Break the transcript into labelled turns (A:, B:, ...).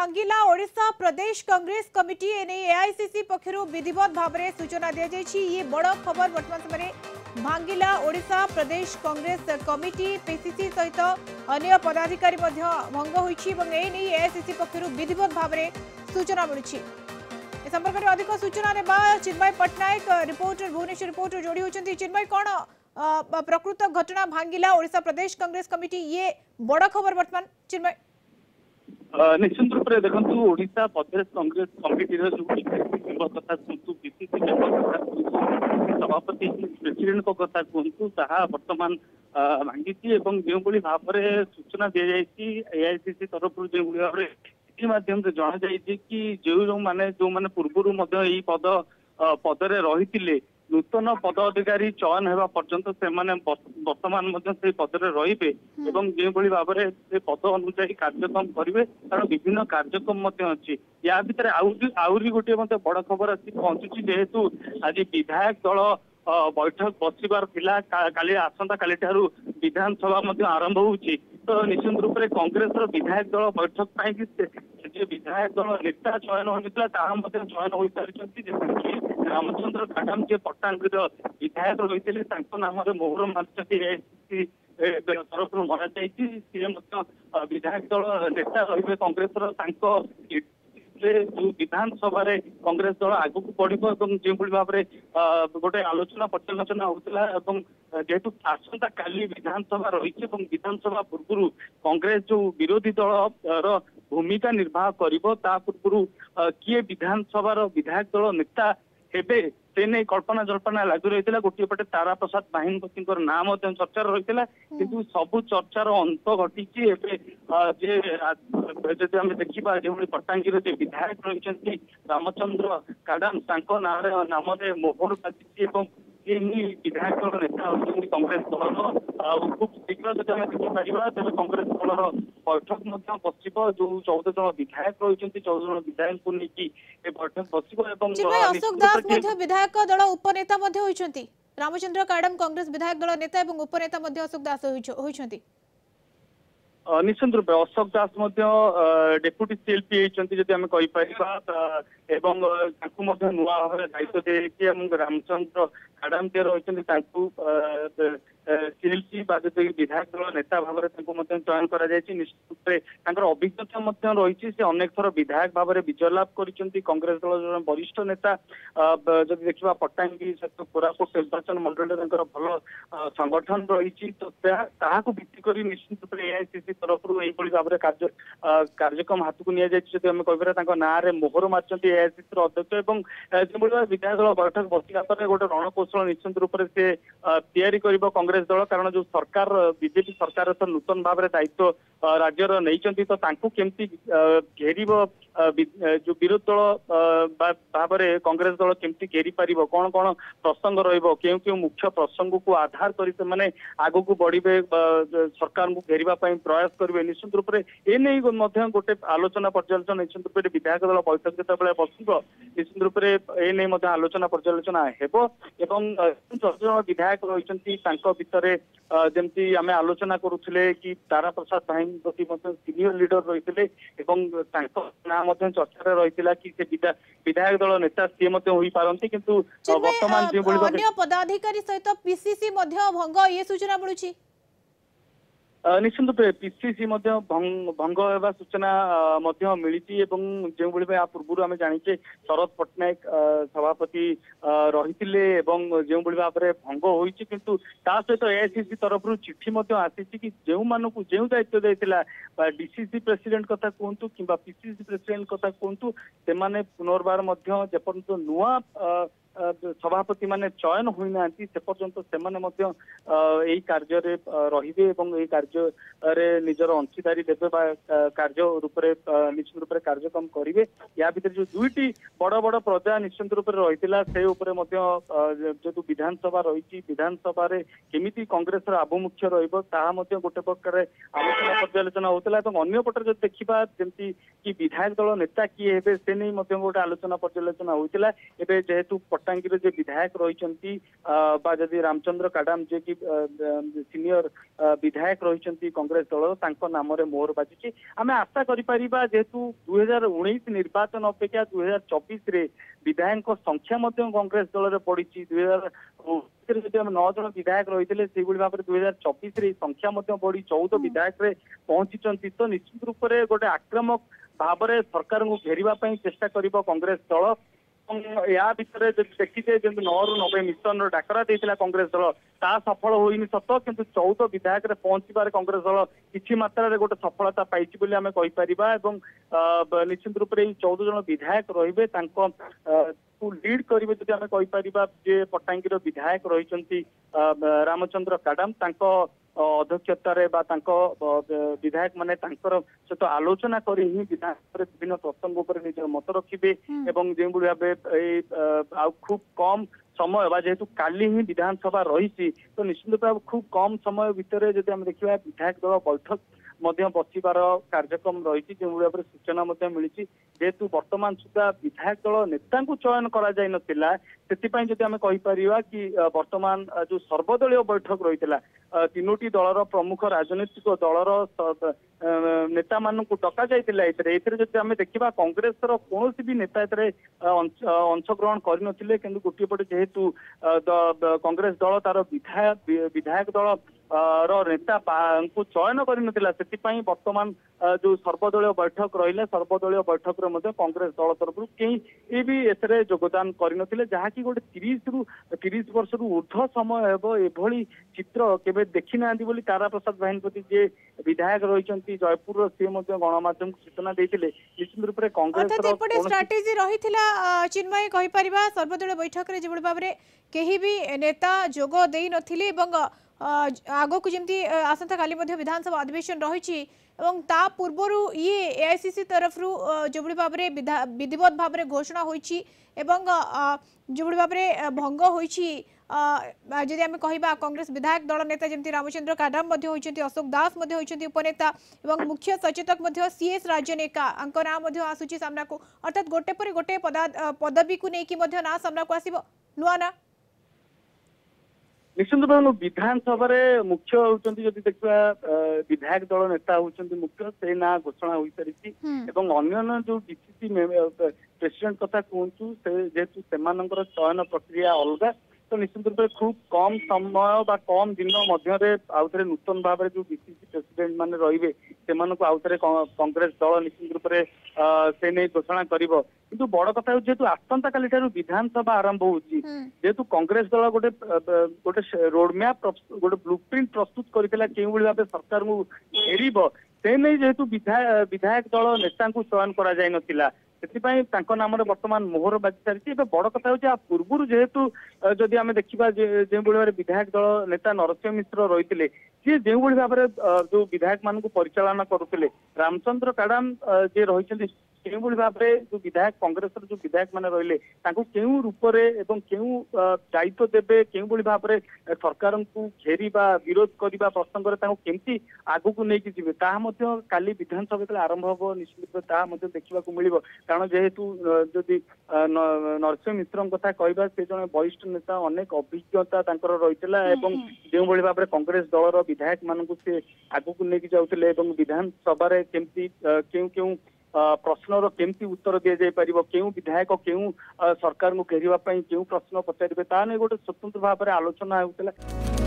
A: भांगिला ओडिशा प्रदेश Congress committee एने AICC पक्षरु विधिवत भाव में सूचना दी जाइछि। ये बड़ खबर वर्तमान समय भांगिला ओडिशा प्रदेश कांग्रेस कमिटी पीसीसी सहित अन्य पदाधिकारी भंग होइछि एवं एने एआईसीसी पक्षरु विधिवत भाव में सूचना मिलुछि। ए संपर्क में अधिक सूचना नेबा चिन्मय पटनायक रिपोर्टर भुवनेश्वर रिपोर्टर जोड़ी होचंती। चिन्मय कोन प्रकृत घटना भांगिला ओडिशा प्रदेश कांग्रेस कमिटी ये बड़ खबर वर्तमान चिन्मय
B: निश्चित रूप से देखो ओडिशा प्रदेश कांग्रेस कमिटी कथा कहतु पीसीसी सभापति प्रेसिडेंट कथा कहतु ताहा वर्तमान भांगी जो भाव में सूचना दी जाए एआईसीसी तरफ जो भाव में माध्यम से जना जाए कि जो मैंने पूर्व पदरे रही नूतन पद अधिकारी चयन होगा पर्यंत से वर्तमान से पदरे रे जो भाव में से पद अनुसार कार्यक्रम करेंगे कारण विभिन्न कार्यक्रम अच्छी या भितर आहरी गोटे मतलब बड़ खबर आसी पहुंचुची जेहेतु आज विधायक दल बैठक बसबार थिला काली आसंता काली ठारू विधानसभा आरंभ होउची तो निश्चित रूप से कांग्रेस विधायक दल बैठक पाई विधायक दल नेता चयन होता चयन हो सारी रामचंद्र काडाम जी पट्टांग विधायक रही नाम मोहर मार्च तरफ मरा विधायक दल नेता रही कांग्रेस जो विधानसभा कांग्रेस दल आगू बढ़ो जो भाव में गोटे आलोचना पर्यालोचना होता जेहेतु आसंता काली विधानसभा रही विधानसभा पूर्व कांग्रेस जो विरोधी दल भूमिका निर्वाह कर पूर्व किए विधानसभा विधायक दल नेता हेबे से नहीं कल्पना जल्पना लागू रही है। गोटे पटे तारा प्रसाद बाहिनी नाम चर्चा रही है कि सबू चर्चार अंत घटी आम देखा जो पट्टांगीर विधायक रही रामचंद्र काडाम नाम मोहर बाजी विधायक दल नेता होती कांग्रेस दल खूब शीघ्र जब आम देखिपर तेज कांग्रेस दल बैठक बस जो 14 जन विधायक रही 14 जन विधायक को लेकिन बैठक बस
A: अशोक दास विधायक दल उपनेता रामचंद्र काडाम कांग्रेस विधायक दल नेता और उपनेता अशोक दास होइछंती।
B: निश्चित रूप अशोक दास डेप्यूटी सीएलपी होती आम कहीपर नुआ भाव दायित्व देखिए रामचंद्र काडाम जी रही सीएलपी विधायक दल नेता भाव में चयन कर निश्चित रूप से अभिज्ञता रही से अनेक थर विधायक भाव में विजय लाभ कर कांग्रेस दल जो वरिष्ठ नेता जब देखा पट्टांगी कोरापुट निर्वाचन मंडल भल संगठन रही तो भित्ति कर निश्चित रूप से एआईसीसी तरफ भाव में कार्यक्रम हाथ को निम कह ना मोहर मार्चंती एआईसीसी अध्यक्ष और जो विधायक दल बैठक बसला गोटे रणकौशल निश्चित रूप से तैयारी कर कांग्रेस दल कारण जो सरकार बीजेपी सरकार तो नूतन भाव में दायित्व राज्यर नहीं तो केमती घेर जो विरोधी दल भाव में कांग्रेस दल केमती घेरी पार कौन कौन प्रसंग क्यों मुख्य प्रसंग को आधार कर आग को बढ़े सरकार को घेरवा प्रयास करेंगे निश्चित रूप से एने गोटे आलोचना पर्यालोचना निश्चित रूप से विधायक दल बैठक जो बस निश्चित रूप से एने आलोचना पर्यालोचना हो जन विधायक रही भितर जमती आम आलोचना करुले कि तारा प्रसाद भाई सीनियर लीडर रही नाम चर्चा रही कि विधायक दल नेता सी हो पारती किंतु वर्तमान जो
A: पदाधिकारी सहित पीसीसी भंग ये सूचना मिलुछि
B: निश्चित रूप पीसीसी भंग होगा सूचना मिली जो पूर्व आम जाचे शरद पट्टनायक सभापति रही जो भाव में भंग होती किंतु ता सहित एआईसीसी तरफ चिठी आसी कि जो मानक जो दायित्व देता डीसीसी प्रेसिडेंट कथा कहतु कि पीसीसी प्रेसिडेंट कथा कहतु से पुनर्बार जेपर्यंत नुआ सभापति माने चयन होना से पर्यंत से कार्य रे कार्य निजर अंशीदारी देवे कार्य रूप निश्चित रूप से कार्यक्रम करेंगे या भीतर जो दुईटी बड़ बड़ प्रजा निश्चित रूप से रही जो विधानसभा रही विधानसभा केमी कांग्रेस आभिमुख्य रोटे प्रकार आलोचना पर्यालोचना होता अंपटे जो देखा जमी कि विधायक दल नेता किए हे से नहीं गोटे आलोचना पर्यालोचना होता जेहेतु पट्टांगी जे विधायक रही जदि रामचंद्र काडाम जे कि सीनियर विधायक रही कांग्रेस दल नाम मोहर बाजुची आम आशा करिपरिबा जेहेतु 2019 निर्वाचन अपेक्षा 2024 रे विधायक संख्या कांग्रेस दल में पड़ी 2019 9 जन विधायक रही से भाव में 2024 संख्या बढ़ी 14 विधायक पहुंची तो निश्चित रूप से गोटे आक्रामक भाव में सरकार को घेरवाई चेष्टा कर कांग्रेस दल या भितर देखिए जमी 9 ରୁ 90 मिशन डाकरा देता कांग्रेस दल ता सफल होनी सत किंतु 14 विधायक पहुंचार कांग्रेस दल किसी मात्रा गोटे सफलता पाई आम कहीपर निश्चित रूप से 14 जन विधायक रे लीड करेंगे जब आम कहीपर जे पट्टांगी विधायक रही रामचंद्र काडाम अध्यक्षतार विधायक माने सहित आलोचना कर विधायक विभिन्न प्रसंग पर निज मत रखिए जो भाव खूब कम समय जेहेतु काली ही विधानसभा रही तो निश्चित भाव खूब कम समय भितर जब आम देखा विधायक दल बैठक बसबार कार्यक्रम रही जो भाव में सूचना मिली जेहेतु वर्तमान सुधा विधायक दल नेता चयन कर आम कहीपर कि वर्तमान जो सर्वदलीय बैठक रही तीनोटी दलर प्रमुख राजनीतिक दलर नेता मान डक जाता आम देखा कांग्रेस कौन भी नेता अंशग्रहण करनथिले किंतु गोटे पटे जेहेतु कांग्रेस दल तार विधायक दल नेता को चयन कर वर्तमान जो सर्वदलीय बैठक रही सर्वदलीय बैठक कांग्रेस दल तरफ कहीं भी एसरे योगदान करनथिले जहाँकि गोटे 30 वर्ष ऊर्ध्व समय एभली चित्र केबे देखी ना तारा प्रसाद बाहिनीपति जे विधायक रही जयपुर सी गणमाध्यम को सूचना देते निश्चित रूप से कांग्रेस
A: स्ट्राटेजी रही चिन्मय कहीपर सर्वदलीय बैठक में जो भाव में कहीं भी नेता जोग दे नथिले आगो को जमती आसंता काली विधानसभा अधिवेशन रही पूर्वर ये एआईसीसी तरफ जो भाव में विधिवत भाव में घोषणा होती जो भाव में भंग होती जदि आम कह कांग्रेस विधायक दल नेता जमी रामचंद्र काडाम होती अशोक दास होती उपनेता और मुख्य सचेतक सीएस राजनेका नाम आसूची सामना को अर्थात गोटे पर गोटे पदवी को लेकिन ना सामना को आसो नुआ ना
B: निश्चित भाव विधानसभा मुख्य होती जदि देखा विधायक दल नेता होती मुख्य से ना घोषणा हो सारी अन्य जो डीसीसी प्रेसिडेंट कथा कहतु जेहेतु से चयन प्रक्रिया अलग तो निश्चित रूप से खूब कम समय बा कम दिन मध्य आउे नूतन भाव में जो डीसीसी प्रेसिडेंट मान रे आउे कांग्रेस दल निश्चित रूप से नहीं घोषणा कर किंतु बड़ कथा जेहेतु आसंता काली विधानसभा आरंभ होती जेहेतु कांग्रेस दल गोटे गोटे रोडमैप गोटे ब्लूप्रिंट प्रस्तुत करता भाव सरकार को घेर से नहीं जेहेतु विधायक दल नेता चयन कर नाम वर्तमान मोहर बाजी सारी बड़ कथा हो पूर्व जेहेतु जदि आम देखा जो भाव विधायक दल नेता नरसिंह मिश्र रही सी जो भाव में जो विधायक मान परिचालना करुले रामचंद्र काडाम जे रही केउ भाव में जो विधायक कांग्रेस जो विधायक मैंने रही केउ रूप केउ दायित्व देवे केउ भाव में सरकार को घेरवा विरोध करने प्रसंग केमती आगू को लेकिन जी काली विधानसभा आरंभ हम निश्चित देखा मिल कारण जेहेतु जदि नरसिंह मिश्र कथा कहवा से जन वरिष्ठ नेता अनेक अभिज्ञता रही जो भाव में कांग्रेस दलर विधायक मान से आगू को लेकिन जाऊे विधानसभा केमती क्यों प्रश्नर केमती उत्तर दि जापर क्यों विधायक क्यों सरकार को घेरवाई क्यों प्रश्न पचारे गोटे स्वतंत्र भाव में आलोचना होता।